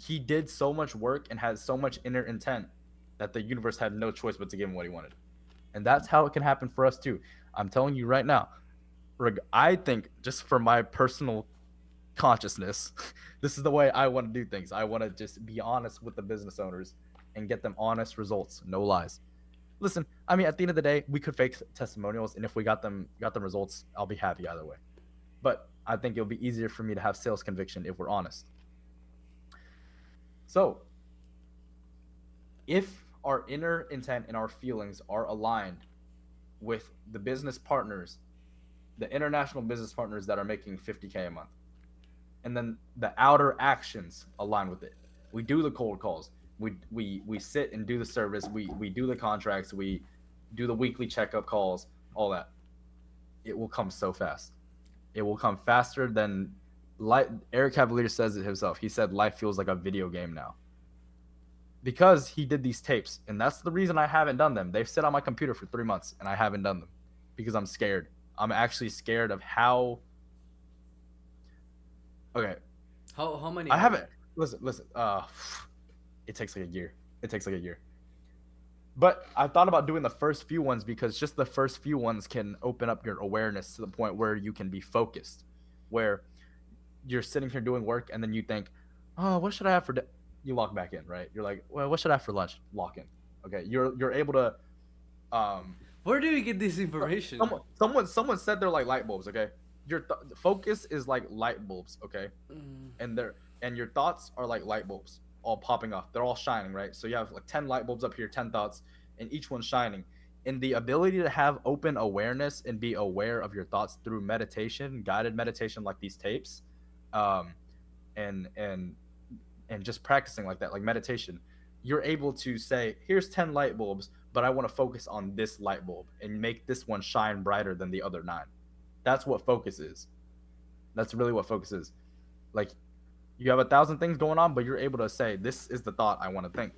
he did so much work and had so much inner intent that the universe had no choice but to give him what he wanted. And that's how it can happen for us too. I'm telling you right now, I think just for my personal consciousness, this is the way I want to do things. I want to just be honest with the business owners and get them honest results, no lies. Listen, I mean, at the end of the day, we could fake testimonials, and if we got them results, I'll be happy either way. But I think it'll be easier for me to have sales conviction if we're honest. So, if our inner intent and our feelings are aligned with the business partners, the international business partners that are making 50K a month, and then the outer actions align with it. We do the cold calls. We sit and do the service. We do the contracts. We do the weekly checkup calls. All that. It will come so fast. It will come faster than life. Eric Cavalier says it himself. He said life feels like a video game now because he did these tapes, and that's the reason I haven't done them. They've sit on my computer for 3 months, and I haven't done them because I'm scared. I'm actually scared of how. Okay, How many I are haven't. there? Listen. It takes like a year. It takes like a year. But I thought about doing the first few ones because just the first few ones can open up your awareness to the point where you can be focused, where you're sitting here doing work and then you think, oh, what should I have for? You log back in, right? You're like, well, what should I have for lunch? Lock in. Okay, you're able to. Um, Where do you get this information? someone said they're like light bulbs. Okay, your focus is like light bulbs. Okay, Mm. and your thoughts are like light bulbs all popping off. They're all shining, right? So you have like 10 light bulbs up here, 10 thoughts, and each one's shining. And the ability to have open awareness and be aware of your thoughts through meditation, guided meditation like these tapes, um, and and and just practicing like that, like meditation, you're able to say, here's 10 light bulbs, but I want to focus on this light bulb and make this one shine brighter than the other nine. That's what focus is. That's really what focus is. Like you have 1,000 things going on, but you're able to say, this is the thought I want to think.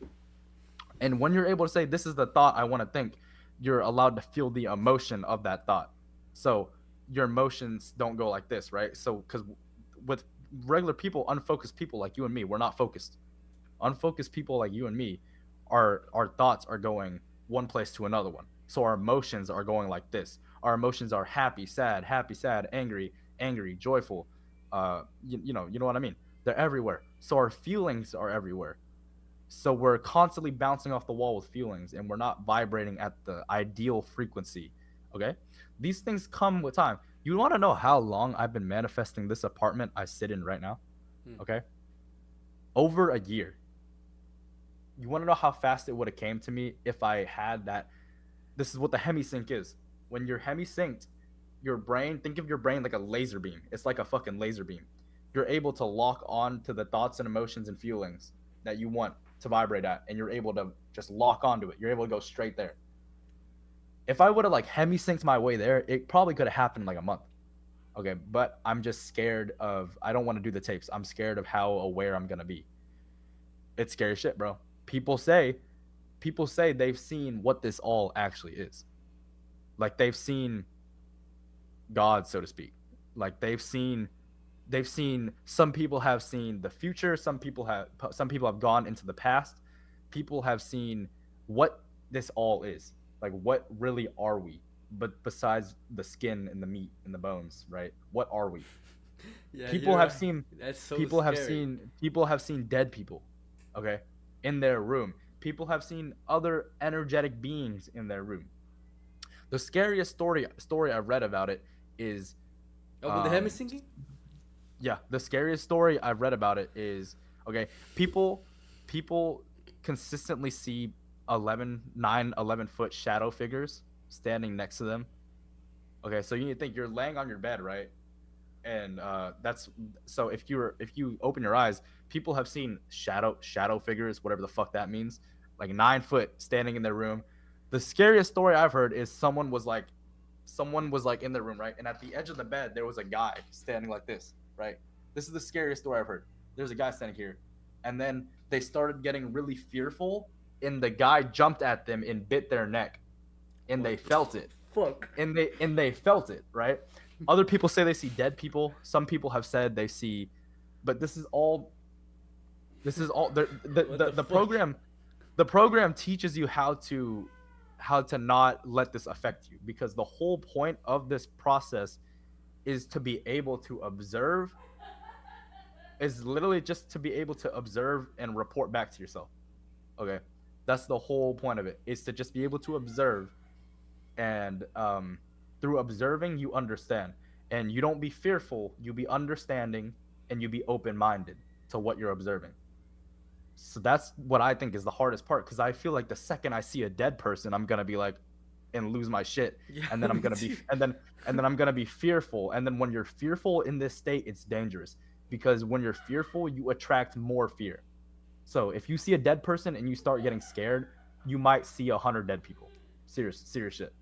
And when you're able to say, this is the thought I want to think, you're allowed to feel the emotion of that thought. So your emotions don't go like this, right? So, because with regular people, unfocused people like you and me, we're not focused. Unfocused people like you and me, our thoughts are going one place to another one. So our emotions are going like this. Our emotions are happy, sad, angry, angry, joyful. You know what I mean? They're everywhere. So our feelings are everywhere. So we're constantly bouncing off the wall with feelings and we're not vibrating at the ideal frequency. Okay? These things come with time. You want to know how long I've been manifesting this apartment I sit in right now? Hmm. Okay? Over a year. You want to know how fast it would have came to me if I had that. This is what the hemisync is. When you're hemisynced, your brain, think of your brain like a laser beam. It's like a fucking laser beam. You're able to lock on to the thoughts and emotions and feelings that you want to vibrate at, and you're able to just lock onto it. You're able to go straight there. If I would have like hemi-synced my way there, it probably could have happened in like a month. Okay, but I'm just scared of. I don't want to do the tapes. I'm scared of how aware I'm gonna be. It's scary shit, bro. People say they've seen what this all actually is. Like they've seen God, so to speak. Like they've seen some people have seen the future, some people have gone into the past. People have seen what this all is. Like what really are we? But besides the skin and the meat and the bones, right? What are we? Yeah, People you're have right. seen That's so people have scary. seen people have seen dead people, okay, in their room. People have seen other energetic beings in their room. The scariest story I've read about it is Oh, with the um hemisync? yeah, the scariest story I've read about it is, okay, people consistently see 11 foot shadow figures standing next to them. Okay, so you need to think you're laying on your bed, right? And that's so if you open your eyes, people have seen shadow figures, whatever the fuck that means, like 9 foot standing in their room. The scariest story I've heard is someone was like in their room, right, and at the edge of the bed there was a guy standing like this, right. This is the scariest story I've heard. There's a guy standing here, and then they started getting really fearful, and the guy jumped at them and bit their neck, and they What felt it, the fuck? and they felt it, right? Other people say they see dead people. Some people have said they see, but this is all This is all What the the fuck? program. The program teaches you how to not let this affect you, because the whole point of this process is to be able to observe, is literally just to be able to observe and report back to yourself. Okay, that's the whole point of it, is to just be able to observe, and through observing you understand, and you don't be fearful, you be understanding, and you be open-minded to what you're observing. So that's what I think is the hardest part, because I feel like the second I see a dead person, I'm gonna be like, and lose my shit, Yeah, and then I'm me gonna be, too. and then I'm gonna be fearful, and then when you're fearful in this state, it's dangerous, because when you're fearful, you attract more fear. So if you see a dead person and you start getting scared, you might see 100 dead people. Serious shit.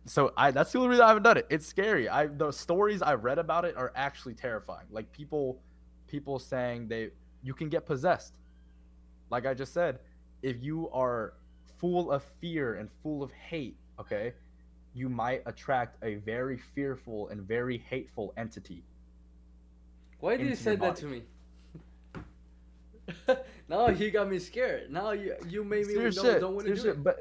So I that's the only reason I haven't done it. It's scary. I the stories I read about it are actually terrifying. Like people saying they you can get possessed. Like I just said, if you are full of fear and full of hate, okay, you might attract a very fearful and very hateful entity Why did you into your say that body. to me? Now you got me scared. Now you made me no don't want to Serious do it. shit. But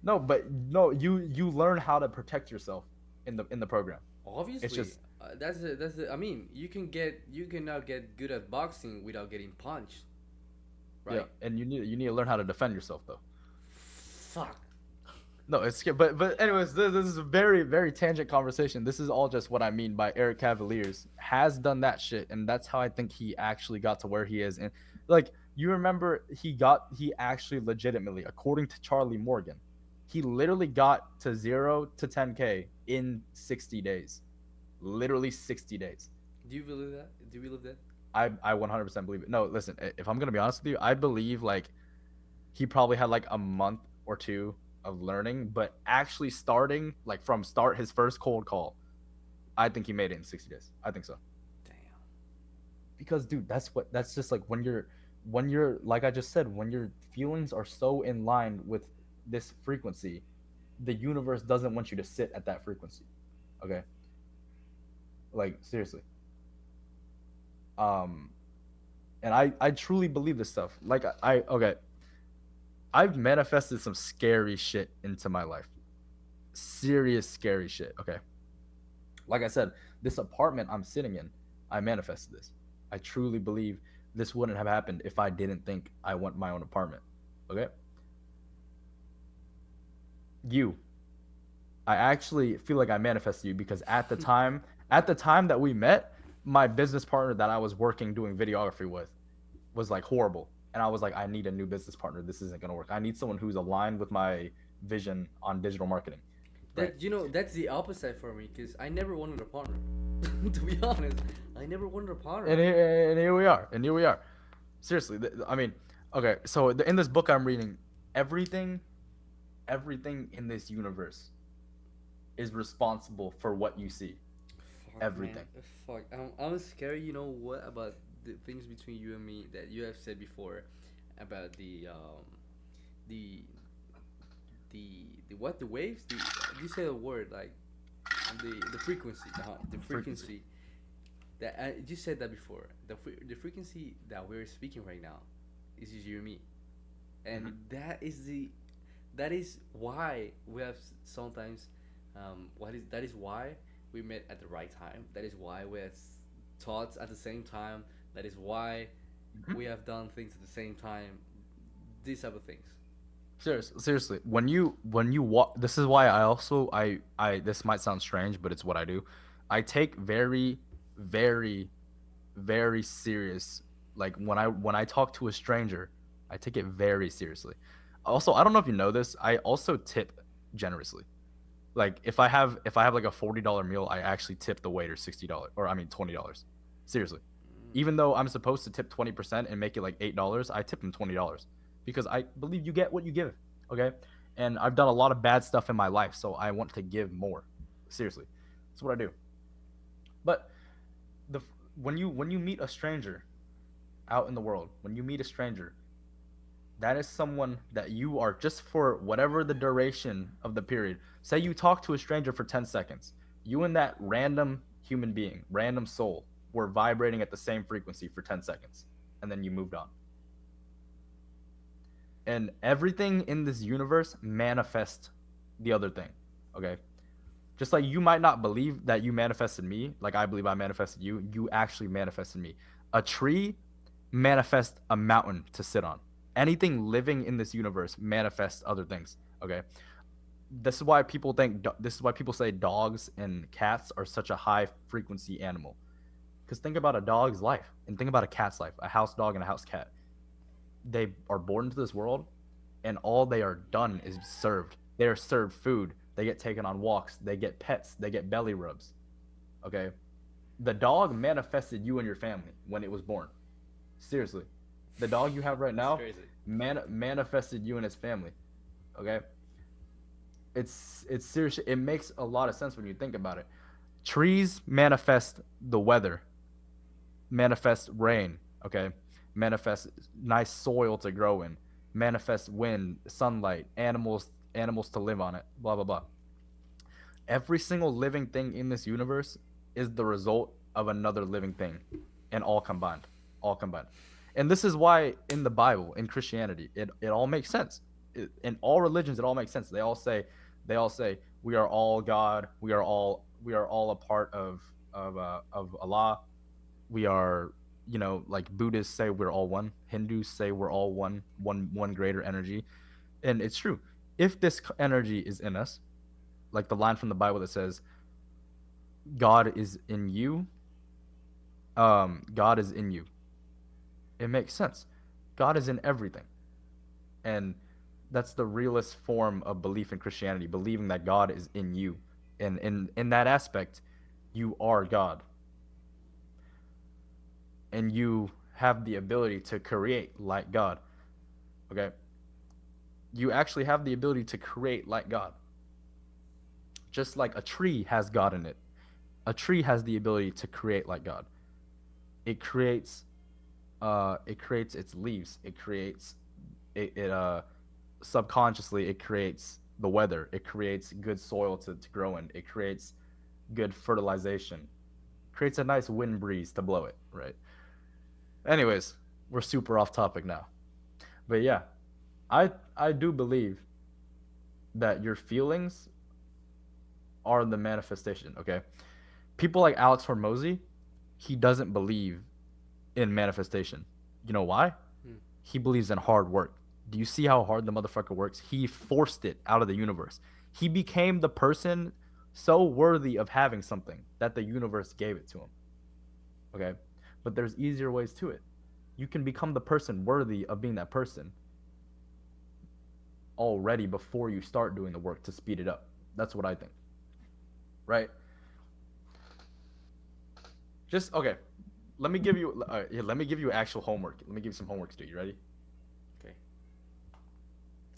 no, you learn how to protect yourself in the program. It's Obviously, just that's I mean, you can now get good at boxing without getting punched, yeah, right? and you need to learn how to defend yourself though. Fuck. No, it's scary. But anyways, this is a very tangent conversation. This is all just what I mean by Eric Cavaliers has done that shit, and that's how I think he actually got to where he is. And like you remember, he actually legitimately, according to Charlie Morgan, he literally got to 0 to 10K in 60 days. Literally 60 days. Do you believe that? Do you believe that? I 100% believe it. No, listen, if I'm gonna be honest with you, I believe like he probably had like a month or two of learning, but actually starting like from start his first cold call, I think he made it in 60 days. I think so. Damn. Because dude, that's just like when you're like I just said, when your feelings are so in line with this frequency, the universe doesn't want you to sit at that frequency. Okay? Like seriously. Um and I truly believe this stuff. Like I okay, I've manifested some scary shit into my life. Serious scary shit. Okay. Like I said, this apartment I'm sitting in, I manifested this. I truly believe this wouldn't have happened if I didn't think I want my own apartment. Okay? You, I actually feel like I manifested you, because at the time that we met, my business partner that I was working doing videography with was like horrible. And I was like, I need a new business partner. This isn't going to work. I need someone who's aligned with my vision on digital marketing. Right? That that's the opposite for me because I never wanted a partner. To be honest, I never wanted a partner. And here we are. And here we are. Seriously, I mean, okay, so in this book I'm reading, everything everything in this universe is responsible for what you see. Fuck, man. Everything. Fuck. I'm scared. You know what about the things between you and me that you have said before about the the what the waves? You say a word like the frequency. The Frequency. frequency that you said that before. The frequency that we're speaking right now is just you and me, Hmm. and that is why we have sometimes that is why we met at the right time. That is why we had thoughts at the same time. That is why Hmm. we have done things at the same time. These type of things. Seriously, when you walk, this is why I also I this might sound strange, but it's what I do. I take very very serious, like when I talk to a stranger, I take it very seriously. Also, I don't know if you know this, I also tip generously. Like if I have like a $40 meal, I actually tip the waiter $60, or I mean $20. Seriously. Mm. Even though I'm supposed to tip 20% and make it like $8, I tip them $20, because I believe you get what you give. Okay? And I've done a lot of bad stuff in my life, so I want to give more. Seriously. That's what I do. But the when you meet a stranger out in the world, when you meet a stranger, that is someone that you are, just for whatever the duration of the period. Say you talk to a stranger for 10 seconds. You and that random human being, random soul, were vibrating at the same frequency for 10 seconds, and then you moved on. And everything in this universe manifests the other thing. Okay? Just like you might not believe that you manifested me, like I believe I manifested you, you actually manifested me. A tree manifests a mountain to sit on. Anything living in this universe manifests other things. Okay? This is why people say dogs and cats are such a high frequency animal. Because think about a dog's life and think about a cat's life, a house dog and a house cat. They are born into this world, and all they are done is served. They are served food. They get taken on walks. They get pets. They get belly rubs. Okay, the dog manifested you and your family when it was born. Seriously, the dog you have right It's now crazy. manifested you and his family. Okay, it's serious. It makes a lot of sense when you think about it. Trees manifest the weather, manifest rain. Okay, manifest nice soil to grow in, manifest wind, sunlight, animals to live on it. Blah blah blah. Every single living thing in this universe is the result of another living thing, and all combined. And this is why in the Bible, in Christianity, it all makes sense. In all religions, it all makes sense. They all say we are all God. We are all a part of Allah. We are, like Buddhists say we're all one. Hindus say we're all one greater energy, and it's true. If this energy is in us, like the line from the Bible that says, God is in you, God is in you. It makes sense. God is in everything. And that's the realest form of belief in Christianity, believing that God is in you. And in that aspect, you are God. And you have the ability to create like God. Okay? You actually have the ability to create like God. Just like a tree has God in it. A tree has the ability to create like God. It creates it creates its leaves. It subconsciously it creates the weather. It creates good soil to grow in. It creates good fertilization. Creates a nice wind breeze to blow it, right? Anyways, we're super off topic now. But yeah, I do believe that your feelings are the manifestation, okay? People like Alex Hormozy, he doesn't believe in manifestation. You know why? Hmm. He believes in hard work. Do you see how hard the motherfucker works? He forced it out of the universe. He became the person so worthy of having something that the universe gave it to him. Okay? But there's easier ways to it. You can become the person worthy of being that person already before you start doing the work to speed it up. That's what I think. Right? Just okay. Let me give you actual homework. Let me give you some homework to do. You ready? Okay.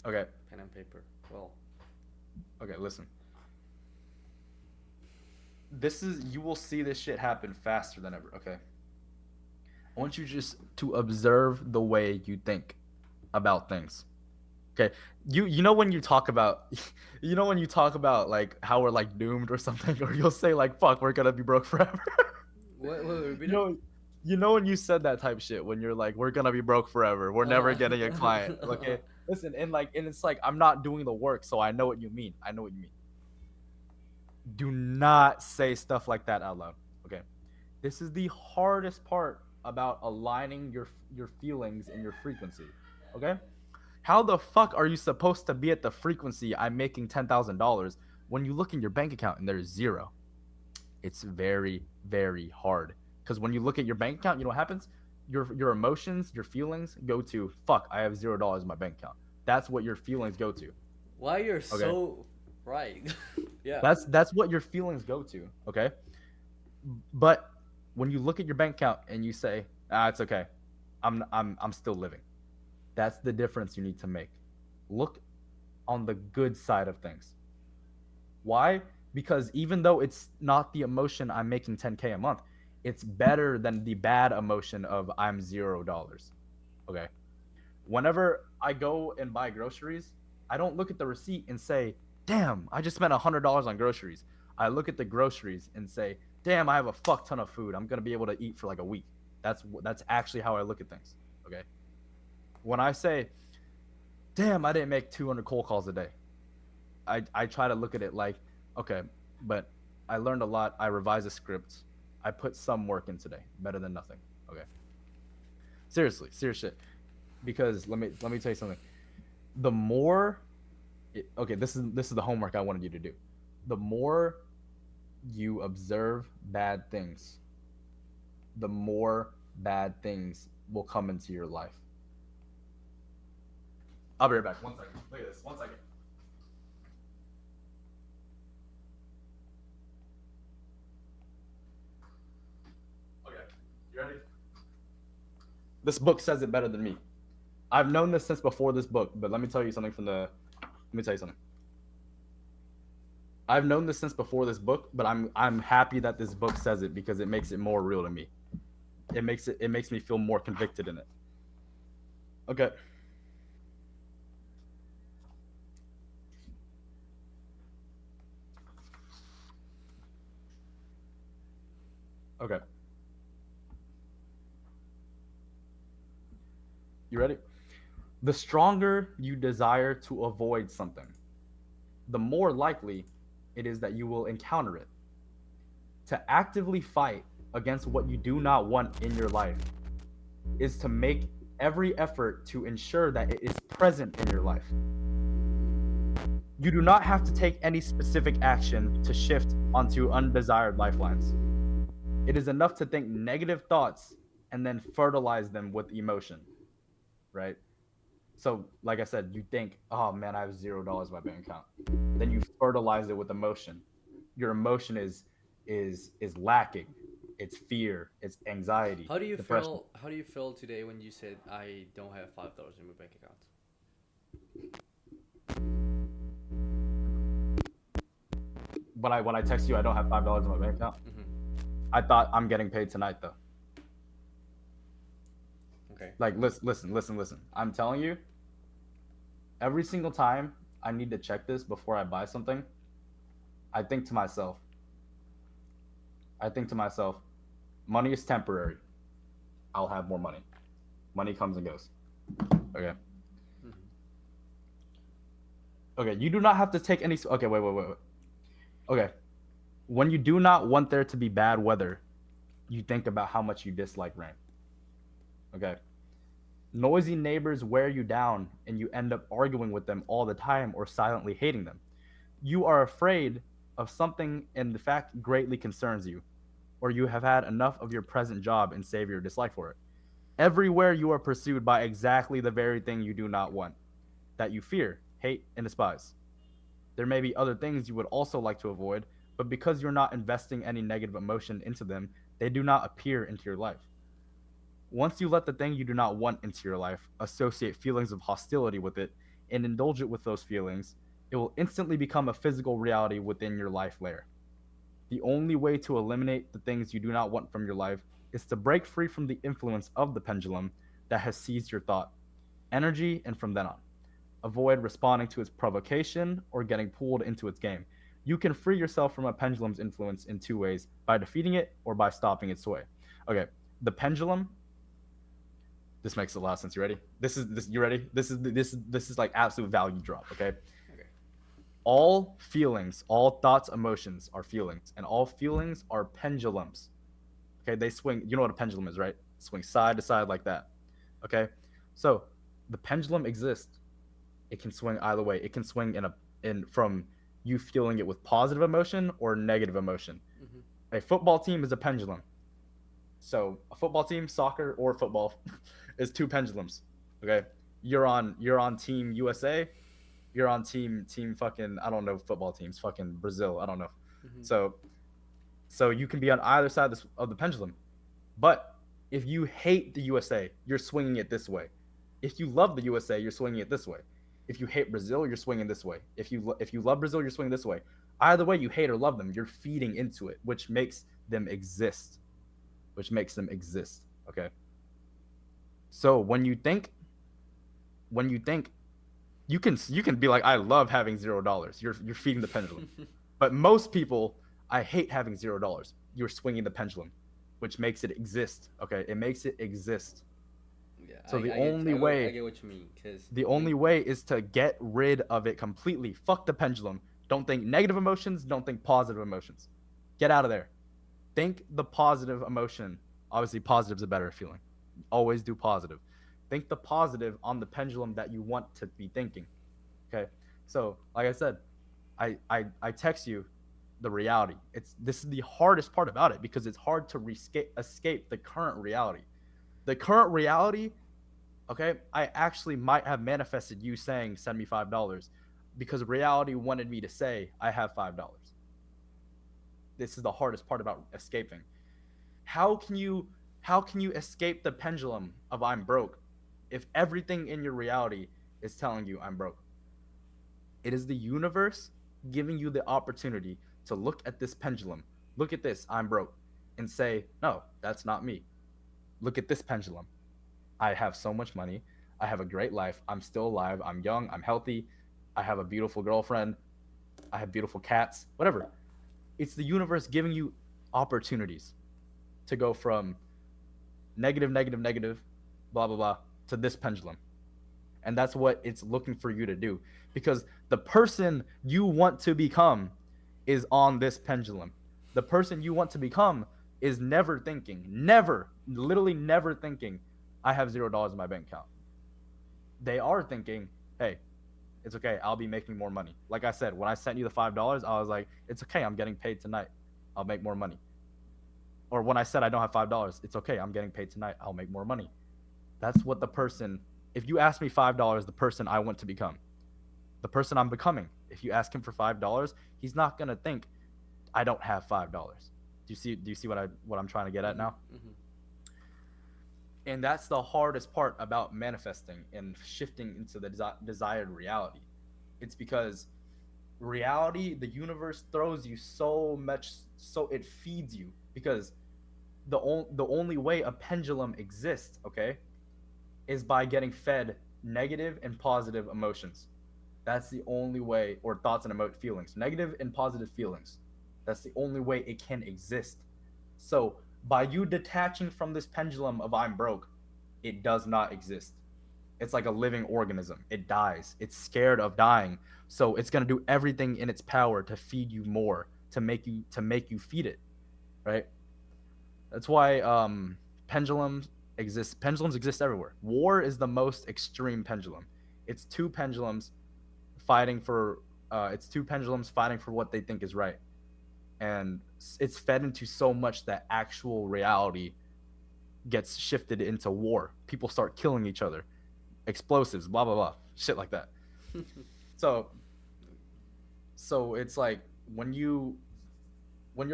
Okay. Pen and paper. Well, Okay, listen. This is you will see this shit happen faster than ever, okay? I want you just to observe the way you think about things. Okay? You know when you talk about when you talk about like how we're like doomed or something or you'll say like fuck, we're going to be broke forever. what repeat you it? know you know when you said that type shit when you're like we're going to be broke forever. We're never Uh, getting a client. Okay? Listen, and it's like I'm not doing the work, so I know what you mean. I know what you mean. Do not say stuff like that out loud. Okay. This is the hardest part about aligning your feelings and your frequency. Okay? How the fuck are you supposed to be at the frequency I'm making $10,000 when you look in your bank account and there's zero? It's very very hard because when you look at your bank account, you know what happens? Your emotions, your feelings go to fuck. I have $0 in my bank account. That's what your feelings go to. Why you're Okay, so right? Yeah. that's what your feelings go to. Okay, but when you look at your bank account and you say, "Ah, it's okay. I'm still living." That's the difference you need to make. Look on the good side of things. Why? Because even though it's not the emotion I'm making 10K a month, it's better than the bad emotion of I'm $0. Okay. Whenever I go and buy groceries, I don't look at the receipt and say, damn, I just spent $100 on groceries. I look at the groceries and say, damn, I have a fuck ton of food. I'm gonna be able to eat for like a week. That's actually how I look at things. Okay. When I say, damn, I didn't make 200 cold calls a day, I try to look at it like, okay, but I learned a lot. I revised a script. I put some work in today. Better than nothing. Okay. Seriously, serious shit. Because let me tell you something. The more okay, this is the homework I wanted you to do. The more you observe bad things, the more bad things will come into your life. I'll be right back. 1 second. Look at this. 1 second. Okay. You ready? This book says it better than me. I've known this since before this book, but let me tell you something from the. Let me tell you something. I've known this since before this book, but I'm happy that this book says it because it makes it more real to me. It makes me feel more convicted in it. Okay. Okay. You ready? The stronger you desire to avoid something, the more likely it is that you will encounter it. To actively fight against what you do not want in your life is to make every effort to ensure that it is present in your life. You do not have to take any specific action to shift onto undesired lifelines. It is enough to think negative thoughts and then fertilize them with emotion, right? So, like I said, you think, oh man, I have $0 in my bank account. Then you fertilize it with emotion. Your emotion is lacking. It's fear, it's anxiety, How do you depression. feel? How do you feel today when you said I don't have $5 in my bank account? When I text you, I don't have $5 in my bank account. Mm-hmm. I thought I'm getting paid tonight though. Okay. Like listen. I'm telling you, every single time I need to check this before I buy something, I think to myself, I think to myself, money is temporary. I'll have more money. Money comes and goes. Okay. Mm-hmm. Okay. You do not have to take any. Okay. Wait. Okay. When you do not want there to be bad weather, you think about how much you dislike rain. Okay. Noisy neighbors wear you down and you end up arguing with them all the time or silently hating them. You are afraid of something and the fact greatly concerns you, or you have had enough of your present job and save your dislike for it. Everywhere you are pursued by exactly the very thing you do not want, that you fear, hate, and despise. There may be other things you would also like to avoid, but because you're not investing any negative emotion into them, they do not appear into your life. Once you let the thing you do not want into your life, associate feelings of hostility with it, and indulge it with those feelings, it will instantly become a physical reality within your life layer. The only way to eliminate the things you do not want from your life is to break free from the influence of the pendulum that has seized your thought, energy, and from then on. Avoid responding to its provocation or getting pulled into its game. You can free yourself from a pendulum's influence in two ways: by defeating it or by stopping its sway. Okay, the pendulum. This makes a lot of sense. You ready? This is this. You ready? This is like absolute value drop. Okay, Okay. all feelings, all thoughts, emotions are feelings, and all feelings are pendulums. Okay, they swing. You know what a pendulum is, right? Swing side to side like that. Okay, so the pendulum exists. It can swing either way. It can swing in from you feeling it with positive emotion or negative emotion. Mm-hmm. A football team is a pendulum. So a football team, soccer or football, is two pendulums. Okay, you're on team USA. You're on team fucking, I don't know, football teams, fucking Brazil. I don't know. Mm-hmm. So you can be on either side of the pendulum. But if you hate the USA, you're swinging it this way. If you love the USA, you're swinging it this way. If you hate Brazil, you're swinging this way. If you love Brazil, you're swinging this way. Either way, you hate or love them, you're feeding into it, which makes them exist. Which makes them exist. Okay. So when you think, you can be like, I love having $0. You're feeding the pendulum. But most people I hate having $0. You're swinging the pendulum, which makes it exist. Okay, it makes it exist. Yeah, So the I get only way, I get what you mean. Cause the when only way is to get rid of it completely. Fuck the pendulum. Don't think negative emotions. Don't think positive emotions. Get out of there. Think the positive emotion. Obviously, positive is a better feeling. Always do positive. Think the positive on the pendulum that you want to be thinking. Okay. So, like I said, I text you the reality. It's this is the hardest part about it because it's hard to escape the current reality. The current reality, okay, I actually might have manifested you saying send me $5 because reality wanted me to say I have $5. This is the hardest part about escaping. How can you how can you escape the pendulum of I'm broke if everything in your reality is telling you I'm broke? It is the universe giving you the opportunity to look at this pendulum, look at this, I'm broke, and say, no, that's not me. Look at this pendulum. I have so much money. I have a great life. I'm still alive. I'm young. I'm healthy. I have a beautiful girlfriend. I have beautiful cats, whatever. It's the universe giving you opportunities to go from negative, negative, negative, blah, blah, blah, to this pendulum. And that's what it's looking for you to do because the person you want to become is on this pendulum. The person you want to become is never thinking, never, literally never thinking, I have $0 in my bank account. They are thinking, hey, it's okay. I'll be making more money. Like I said, when I sent you the $5, I was like, it's okay. I'm getting paid tonight. I'll make more money. Or when I said I don't have $5, it's okay. I'm getting paid tonight. I'll make more money. That's what the person, if you ask me $5, the person I want to become, the person I'm becoming, if you ask him for $5, he's not gonna think I don't have $5. Do you see what I'm trying to get at hmm now? hmm And that's the hardest part about manifesting and shifting into the desired reality. It's because reality, the universe throws you so much, so it feeds you because the only way a pendulum exists, okay, is by getting fed negative and positive emotions. That's the only way, or thoughts and emote feelings, negative and positive feelings. That's the only way it can exist. So by you detaching from this pendulum of I'm broke, it does not exist. It's like a living organism. It dies. It's scared of dying. So it's gonna do everything in its power to feed you more, to make you feed it, right? That's why pendulums exist everywhere. War is the most extreme pendulum. It's two pendulums fighting for what they think is right, and it's fed into so much that actual reality gets shifted into war. People start killing each other, explosives, blah blah blah, shit like that. So it's like when you're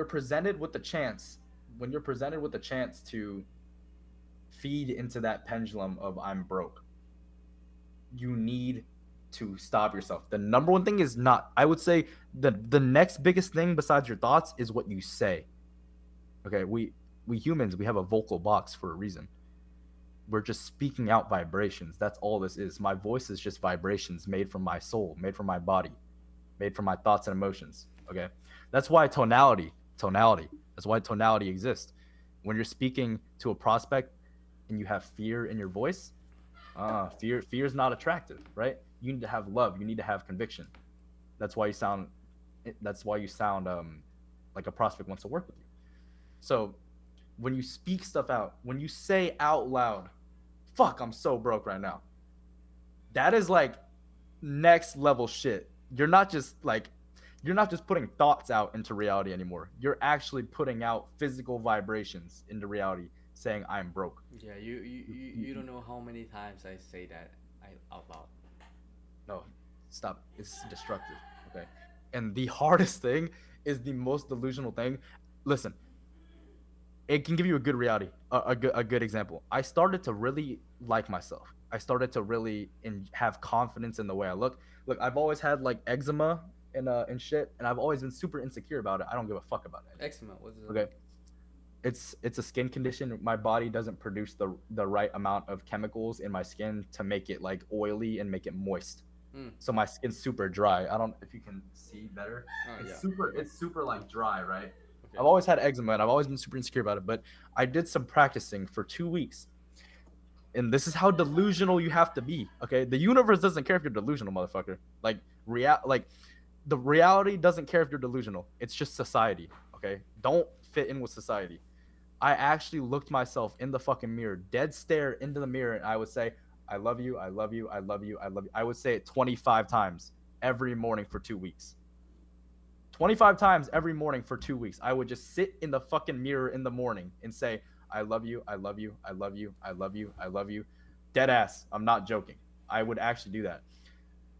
presented with the chance when you're presented with the chance to feed into that pendulum of I'm broke, you need to stop yourself. The number one thing is not, I would say, the next biggest thing besides your thoughts is what you say. Okay, we humans, we have a vocal box for a reason. We're just speaking out vibrations. That's all this is. My voice is just vibrations made from my soul, made from my body, made from my thoughts and emotions. Okay, that's why tonality. That's why tonality exists. When you're speaking to a prospect and you have fear in your voice, fear is not attractive, right? You need to have love. You need to have conviction. That's why you sound. Like a prospect wants to work with you. So when you speak stuff out, when you say out loud, "Fuck, I'm so broke right now," that is like next level shit. You're not just putting thoughts out into reality anymore. You're actually putting out physical vibrations into reality, saying I'm broke. Yeah, you don't know how many times I say that out loud. No, stop. It's destructive. Okay. And the hardest thing is the most delusional thing. Listen, it can give you a good reality, a good example. I started to really like myself. I started to really have confidence in the way I look. Look, I've always had like eczema and shit, and I've always been super insecure about it. I don't give a fuck about it anymore. Eczema, what is that? Okay, it's a skin condition. My body doesn't produce the right amount of chemicals in my skin to make it like oily and make it moist. Mm. So my skin's super dry. I don't if you can see better. Oh It's yeah. super like dry, right? Okay. I've always had eczema and I've always been super insecure about it, but I did some practicing for 2 weeks. And this is how delusional you have to be. Okay. The universe doesn't care if you're delusional, motherfucker. Like the reality doesn't care if you're delusional. It's just society. Okay. Don't fit in with society. I actually looked myself in the fucking mirror, dead stare into the mirror, and I would say, I love you, I love you, I love you, I love you. I would say it 25 times every morning for 2 weeks. 25 times every morning for 2 weeks. I would just sit in the fucking mirror in the morning and say, I love you, I love you, I love you, I love you, I love you. Dead ass. I'm not joking. I would actually do that.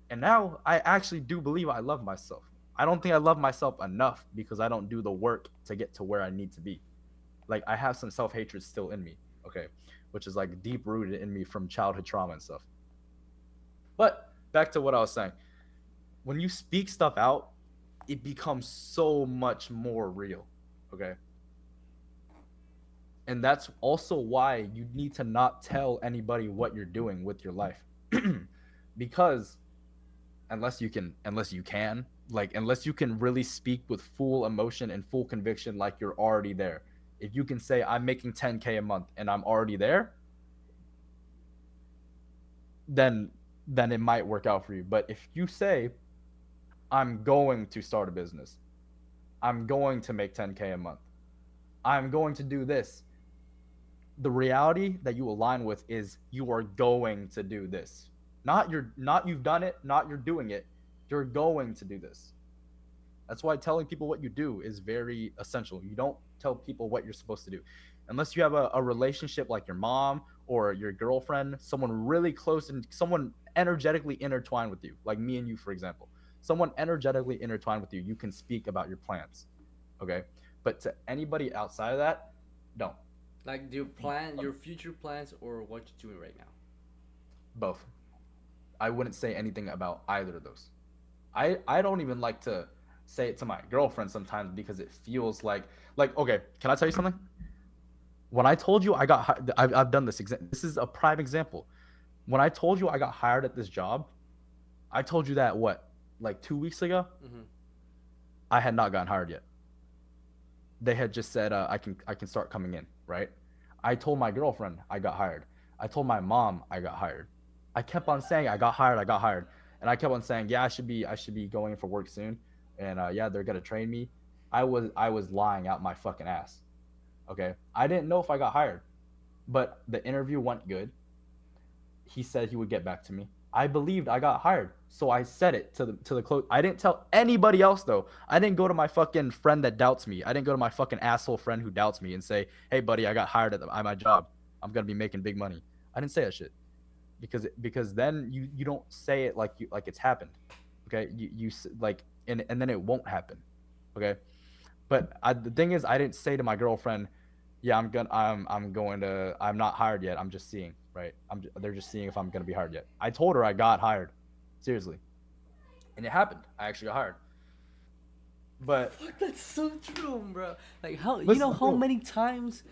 And now I actually do believe I love myself. I don't think I love myself enough because I don't do the work to get to where I need to be. Like I have some self-hatred still in me, okay, which is like deep rooted in me from childhood trauma and stuff. But back to what I was saying. When you speak stuff out, it becomes so much more real, okay? And that's also why you need to not tell anybody what you're doing with your life. Because unless you can really speak with full emotion and full conviction like you're already there. If you can say I'm making 10K a month and I'm already there, then it might work out for you. But if you say I'm going to start a business, I'm going to make 10K a month, I'm going to do this, the reality that you align with is you are going to do this. Not you've done it, not you're doing it. You're going to do this. That's why telling people what you do is very essential. You don't tell people what you're supposed to do. Unless you have a relationship like your mom or your girlfriend, someone really close and someone energetically intertwined with you, like me and you, for example. Someone energetically intertwined with you, you can speak about your plans. Okay. But to anybody outside of that, don't. Like your plan, your future plans, or what you're doing right now. Both. I wouldn't say anything about either of those. I don't even like to say it to my girlfriend sometimes because it feels like okay. Can I tell you something? When I told you I got I've done this. This is a prime example. When I told you I got hired at this job, I told you that what like 2 weeks ago. Mm-hmm. I had not gotten hired yet. They had just said I can start coming in, right? I told my girlfriend I got hired. I told my mom I got hired. I kept on saying I got hired, and I kept on saying yeah I should be going for work soon, and yeah they're gonna train me. I was lying out my fucking ass. Okay, I didn't know if I got hired, but the interview went good. He said he would get back to me. I believed I got hired, so I said it to the close. I didn't tell anybody else though. I didn't go to my fucking friend that doubts me. I didn't go to my fucking asshole friend who doubts me and say, "Hey, buddy, I got hired at my job. I'm gonna be making big money." I didn't say that shit because then you don't say it like it's happened. Okay, like and then it won't happen. Okay, but the thing is, I didn't say to my girlfriend, "Yeah, I'm not hired yet. I'm just seeing, right? They're just seeing if I'm gonna be hired yet." I told her I got hired, seriously, and it happened. I actually got hired. But Fuck, that's so true, bro. Like how you know listen, how bro. many times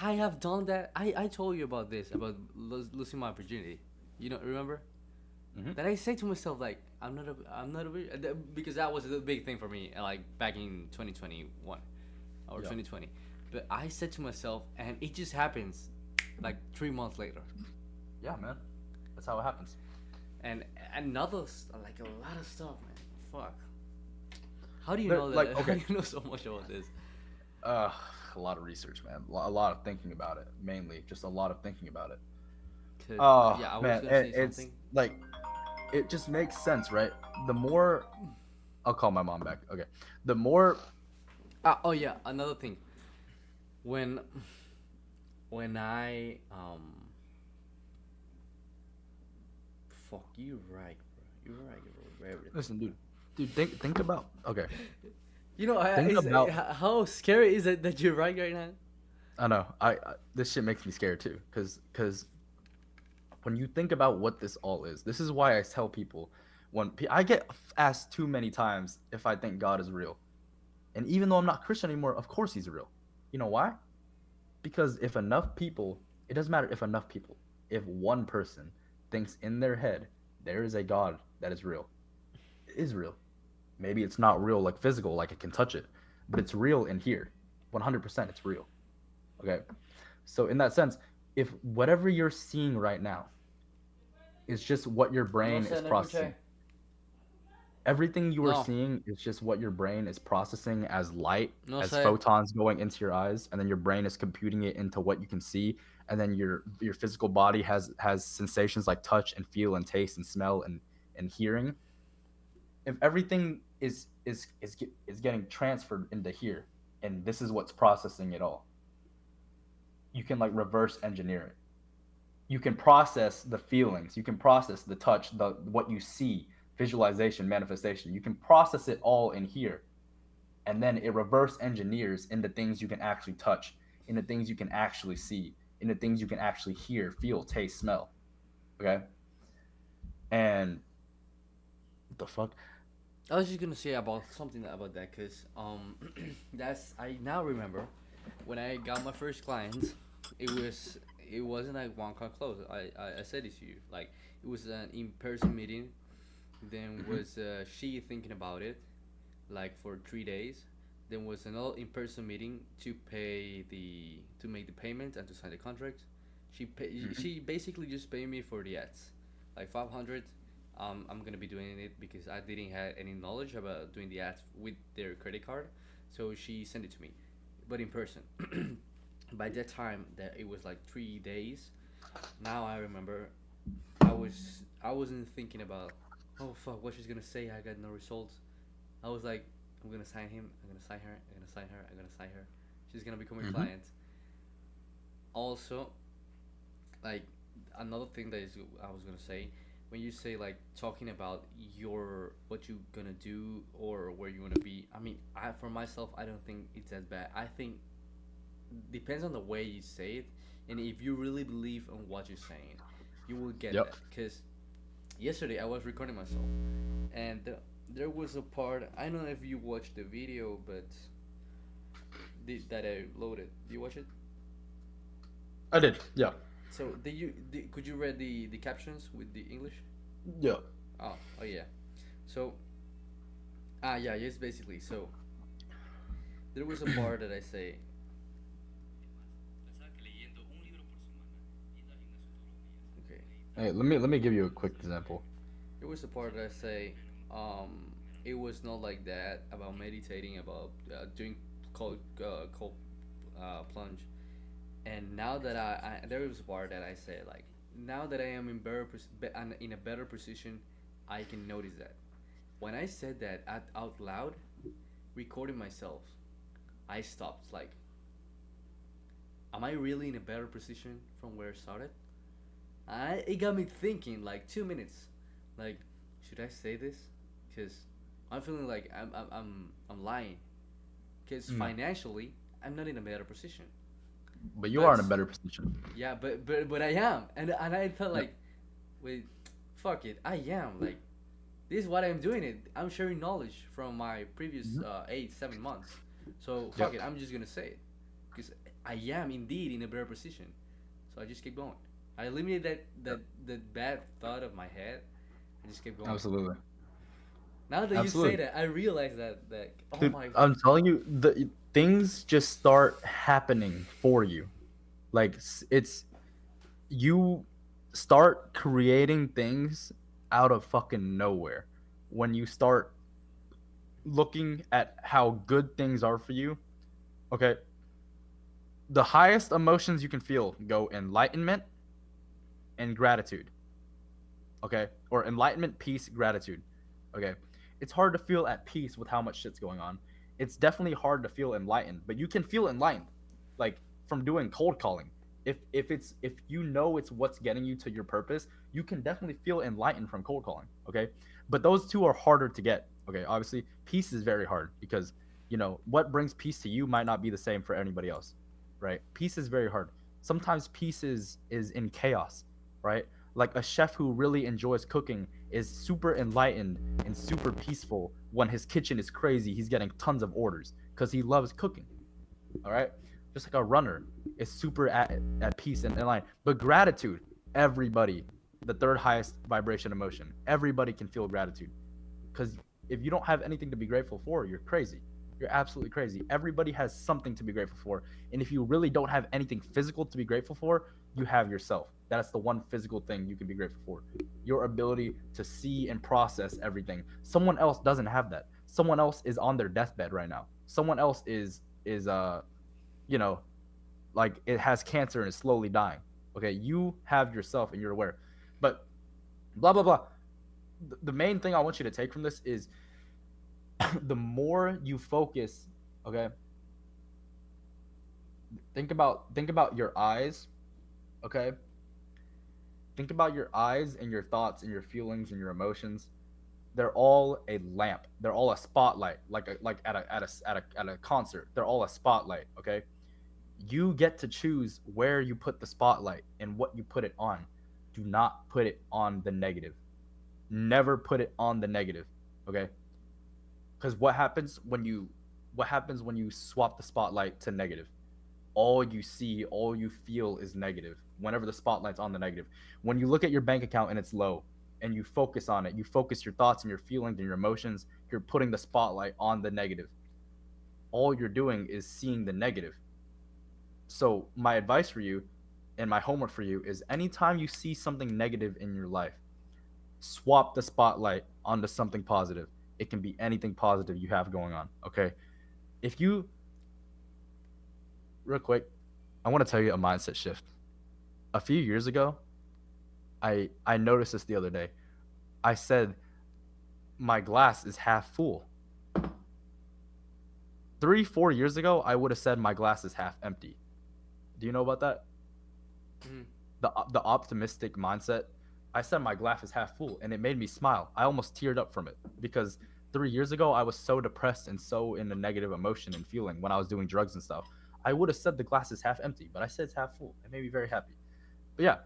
I have done that. I told you about this about losing my virginity. You know, remember? Hmm. That I say to myself like I'm not a because that was a big thing for me like back in 2021 or Yeah, 2020. But I said to myself, and it just happens like 3 months later. yeah, man. That's how it happens. And another like a lot of stuff, man. Fuck. How do you They're know like that? How okay, do you know so much about this? uh, a lot of research, man. A lot of thinking about it, mainly just a lot of thinking about it. Cause Oh yeah, I was man, gonna say it's something. like it just makes sense, right? The more I'll call my mom back. Okay. The more Oh yeah, another thing. When when I fuck you right, bro. You're right about everything, listen, bro. dude, think about okay. You know, Think about how scary is it that you're right right now? I know I this shit makes me scared too, because when you think about what this all is, this is why I tell people I get asked too many times if I think God is real, and even though I'm not Christian anymore, of course He's real. You know why? Because if enough people, it doesn't matter if enough people, if one person thinks in their head There is a God that is real. It is real. Maybe it's not real like physical, like I can touch it, but it's real in here. 100% it's real. Okay. So in that sense, if whatever you're seeing right now is just what your No brain sé, is no escuché. processing, everything you are No, seeing is just what your brain is processing as light, no as sé. photons going into your eyes, and then your brain is computing it into what you can see, and then your physical body has sensations like touch and feel and taste and smell and hearing. If everything is getting transferred into here, and this is what's processing it all, you can like reverse engineer it. You can process the feelings, you can process the touch, the what you see, visualization, manifestation. You can process it all in here, and then it reverse engineers into things you can actually touch, into things you can actually see, into things you can actually hear, feel, taste, smell. Okay, and what the fuck? I was just gonna say about something about that, cause that's I now remember when I got my first client, it wasn't like one call close. I said it to you, like it was an in person meeting. Then Mm-hmm. was she thinking about it, like for 3 days. Then was another in person meeting to make the payment and to sign the contract. Mm-hmm. She basically just paid me for the ads, like 500. I'm gonna be doing it because I didn't have any knowledge about doing the ads with their credit card, so she sent it to me, but in person. By that time, that it was like 3 days. Now I remember, I wasn't thinking about, oh fuck, what she's gonna say. I got no results. I was like, I'm gonna sign him. I'm gonna sign her. I'm gonna sign her. I'm gonna sign her. She's gonna become a Mm-hmm. client. Also, like another thing that is I was gonna say, when you say like talking about your what you gonna do or where you wanna be. I mean, I for myself, I don't think it's as bad. I think depends on the way you say it, and if you really believe in what you're saying, you will get Yep. that. Because yesterday I was recording myself, and there was a part. I don't know if you watched the video, but that I loaded. Do you watch it? I did. Yeah. So could you read the captions with the English? Yeah. Oh yeah. So yeah, yes, basically. So there was a part that I say. Okay. Hey, let me give you a quick example. There was a part that I say. It was not like that about meditating, about doing cold plunge. And now that there was a part that I say like, now that I am in a better position, I can notice that. When I said that out loud, recording myself, I stopped. Like, am I really in a better position from where I started? It got me thinking like 2 minutes. Like, should I say this? Because I'm feeling like I'm lying. Because No, financially, I'm not in a better position. but you are But in a better position. yeah, but I am, and I felt Yep. like, wait, fuck it, I am like, this is what I'm doing. It. I'm sharing knowledge from my previous Mhm. 8 7 months. So fuck Yep. it, I'm just gonna say it, because I am indeed in a better position. So I just keep going. I eliminated Yep. that bad thought of my head. I just kept going. Absolutely. Now that you say Absolutely. that, I realize that oh Dude, my, I'm telling you, the things just start happening for you. Like it's you start creating things out of fucking nowhere when you start looking at how good things are for you. Okay, the highest emotions you can feel go enlightenment and gratitude. Okay, or enlightenment, peace, gratitude. Okay, it's hard to feel at peace with how much shit's going on. It's definitely hard to feel enlightened, but you can feel enlightened like from doing cold calling. If you know it's what's getting you to your purpose, you can definitely feel enlightened from cold calling. Okay, but those two are harder to get. Okay, obviously peace is very hard because what brings peace to you might not be the same for anybody else, right? Peace is very hard. Sometimes peace is in chaos, right? Like a chef who really enjoys cooking is super enlightened and super peaceful when his kitchen is crazy. He's getting tons of orders because he loves cooking. All right. Just like a runner is super at peace and enlightened. But gratitude, everybody. The third highest vibration emotion. Everybody can feel gratitude. Because if you don't have anything to be grateful for, you're crazy. You're absolutely crazy. Everybody has something to be grateful for. And if you really don't have anything physical to be grateful for, you have yourself. That's the one physical thing you can be grateful for. Your ability to see and process everything. Someone else doesn't have that. Someone else is on their deathbed right now. Someone else is you know, like it has cancer and is slowly dying. Okay, you have yourself and you're aware. But blah blah blah. The main thing I want you to take from this is the more you focus, okay, think about your eyes, okay? Think about your eyes and your thoughts and your feelings and your emotions. They're all a lamp. They're all a spotlight, like at a concert. They're all a spotlight, okay? You get to choose where you put the spotlight and what you put it on. Do not put it on the negative. Never put it on the negative, okay? Because what happens when you swap the spotlight to negative? All you see, all you feel is negative whenever the spotlight's on the negative. When you look at your bank account and it's low and you focus on it, you focus your thoughts and your feelings and your emotions, you're putting the spotlight on the negative. All you're doing is seeing the negative. So, my advice for you and my homework for you is anytime you see something negative in your life, swap the spotlight onto something positive. It can be anything positive you have going on, okay? If you Real quick, I want to tell you a mindset shift. A few years ago, I noticed this the other day. I said my glass is half full. 3 4 years ago, I would have said my glass is half empty. Do you know about that? Mm. The optimistic mindset. I said my glass is half full, and it made me smile. I almost teared up from it because 3 years ago I was so depressed and so in a negative emotion and feeling when I was doing drugs and stuff. I would have said the glass is half empty, but I said it's half full. It made me very happy. But yeah,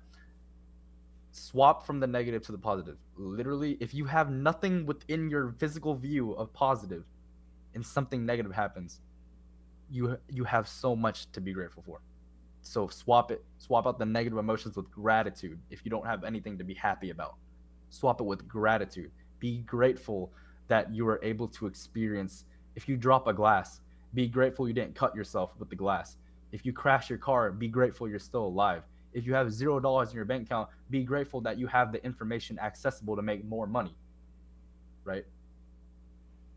swap from the negative to the positive. Literally, if you have nothing within your physical view of positive and something negative happens, you have so much to be grateful for. So swap it. Swap out the negative emotions with gratitude. If you don't have anything to be happy about, swap it with gratitude. Be grateful that you were able to experience. If you drop a glass, be grateful you didn't cut yourself with the glass. If you crash your car, be grateful you're still alive. If you have $0 in your bank account, be grateful that you have the information accessible to make more money, right?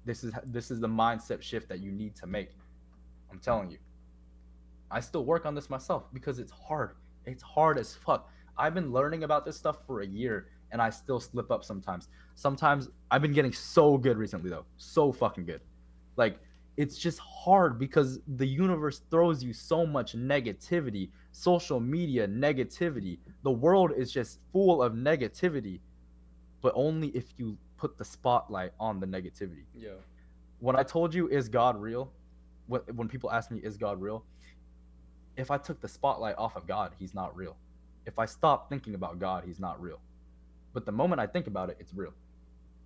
This is the mindset shift that you need to make. I'm telling you. I still work on this myself because it's hard. It's hard as fuck. I've been learning about this stuff for a year and I still slip up sometimes. Sometimes I've been getting so good recently though. So fucking good. Like it's just hard because the universe throws you so much negativity, social media negativity. The world is just full of negativity, but only if you put the spotlight on the negativity. Yeah. When I told you, is God real? When people ask me, is God real? If I took the spotlight off of God, he's not real. If I stop thinking about God, he's not real. But the moment I think about it, it's real.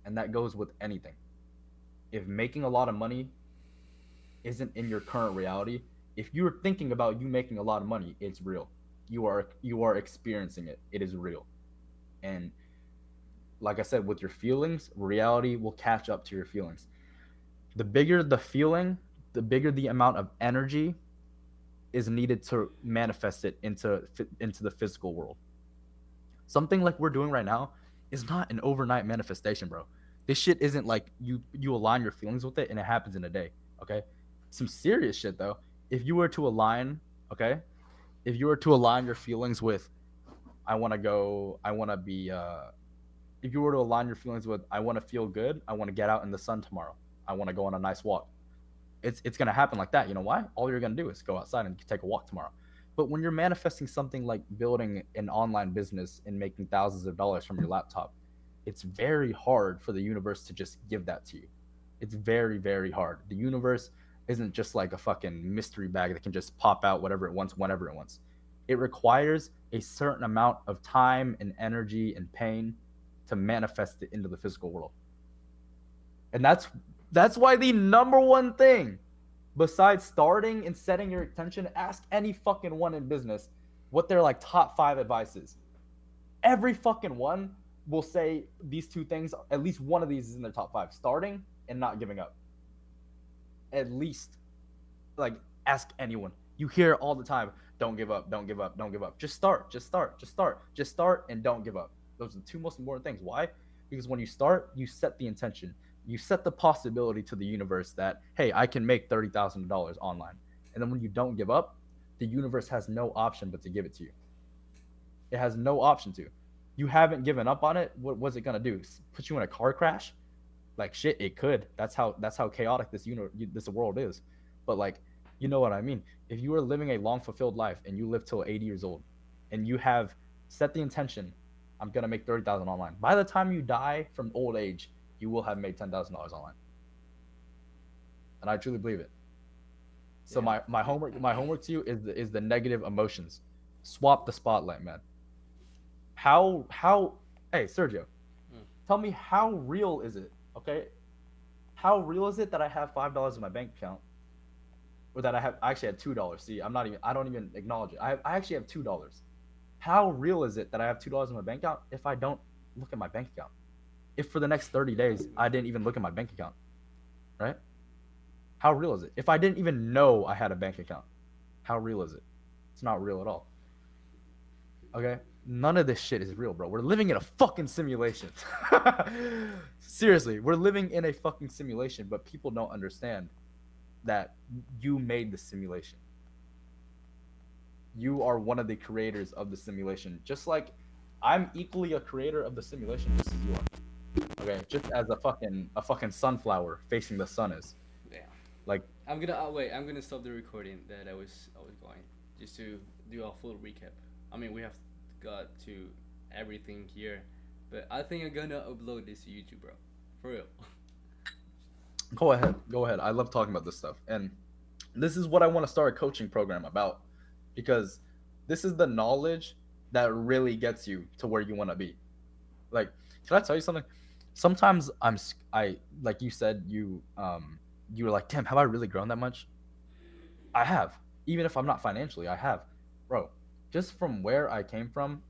And that goes with anything. If making a lot of money isn't in your current reality, if you're thinking about you making a lot of money, it's real. You are experiencing it. It is real. And like I said, with your feelings, reality will catch up to your feelings. The bigger the feeling, the bigger the amount of energy is needed to manifest it into the physical world. Something like we're doing right now is not an overnight manifestation, bro. This shit isn't like you align your feelings with it and it happens in a day. Okay, some serious shit though. If you were to align, okay, if you were to align your feelings with I want to go, I want to be if you were to align your feelings with I want to feel good, I want to get out in the sun tomorrow, I want to go on a nice walk, it's gonna happen like that. You know why? All you're gonna do is go outside and take a walk tomorrow. But when you're manifesting something like building an online business and making thousands of dollars from your laptop, it's very hard for the universe to just give that to you. It's very, very hard. The universe isn't just like a fucking mystery bag that can just pop out whatever it wants whenever it wants. It requires a certain amount of time and energy and pain to manifest it into the physical world. And that's why the number one thing besides starting and setting your intention, ask any fucking one in business what their like top 5 advice is. Every fucking one will say these two things. At least one of these is in their top five: starting and not giving up. At least, like, ask anyone. You hear it all the time. Don't give up. Don't give up. Don't give up. Just start. Just start. Just start. Just start and don't give up. Those are the two most important things. Why? Because when you start, you set the intention. You set the possibility to the universe that, hey, I can make $30,000 online. And then when you don't give up, the universe has no option but to give it to you. It has no option to. You haven't given up on it. What's it gonna do? Put you in a car crash? Like shit, it could. That's how chaotic this world is. But like, you know what I mean. If you are living a long fulfilled life and you live till 80 years old, and you have set the intention, I'm gonna make 30,000 online. By the time you die from old age, you will have made $10,000 online, and I truly believe it. So Yeah. my homework to you is the negative emotions. Swap the spotlight, man. How? Hey, Sergio, Mm. tell me how real is it? Okay, how real is it that I have $5 in my bank account, or that I actually had $2? See, I don't even acknowledge it. I actually have $2. How real is it that I have $2 in my bank account if I don't look at my bank account? If for the next 30 days I didn't even look at my bank account, right? How real is it? If I didn't even know I had a bank account, how real is it? It's not real at all. Okay? None of this shit is real, bro. We're living in a fucking simulation. Seriously, we're living in a fucking simulation, but people don't understand that you made the simulation. You are one of the creators of the simulation. Just like I'm equally a creator of the simulation, just as you are. Okay, just as a fucking sunflower facing the sun is. Yeah. Like, I'm gonna wait. I'm gonna stop the recording that I was going just to do a full recap. I mean, we have got to everything here, but I think I'm gonna upload this to YouTube, bro. For real. go ahead, go ahead. I love talking about this stuff, and this is what I want to start a coaching program about, because this is the knowledge that really gets you to where you want to be. Like, can I tell you something? Sometimes I like you said you were like, damn, have I really grown that much? I have. Even if I'm not financially, I have. Bro, just from where I came from,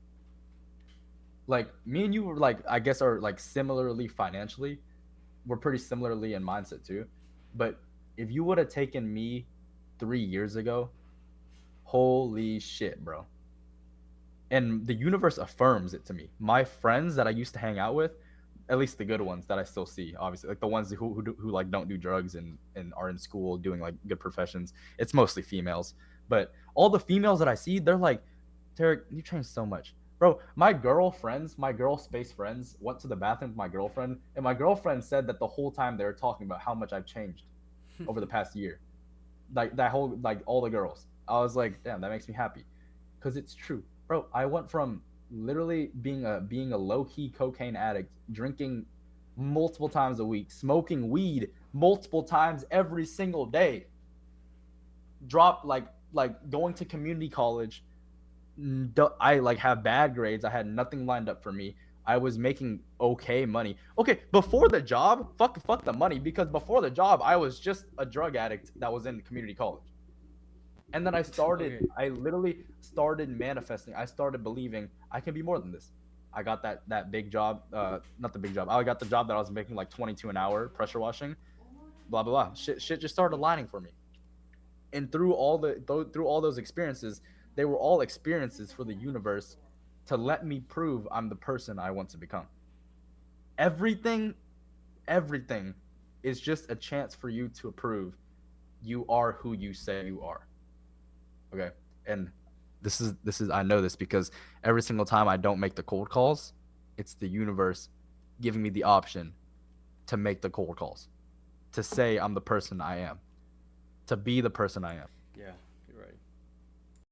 like me and you were like, I guess are like similarly financially. We're pretty similarly in mindset too. But if you would have taken me 3 years ago, holy shit, bro. And the universe affirms it to me. My friends that I used to hang out with, at least the good ones that I still see, obviously, like the ones who like don't do drugs and are in school doing like good professions. It's mostly females, but all the females that I see, they're like, Tarek, you changed so much, bro. My girl space friends, went to the bathroom with my girlfriend, and my girlfriend said that the whole time they were talking about how much I've changed over the past year. Like that whole like all the girls. I was like, damn, that makes me happy, because it's true, bro. I went from literally being a low key cocaine addict, drinking multiple times a week, smoking weed multiple times every single day, drop like going to community college. I like have bad grades. I had nothing lined up for me. I was making okay money. Okay, before the job, fuck the money, because before the job, I was just a drug addict that was in community college. And then Okay. I literally started manifesting. I started believing I can be more than this. I got that big job, not the big job. I got the job that I was making like 22 an hour, pressure washing, blah blah blah. Shit just started aligning for me. And through all those experiences, they were all experiences for the universe to let me prove I'm the person I want to become. Everything, everything is just a chance for you to prove you are who you say you are. Okay. And this is I know this because every single time I don't make the cold calls, it's the universe giving me the option to make the cold calls, to say I'm the person I am, to be the person I am. Yeah.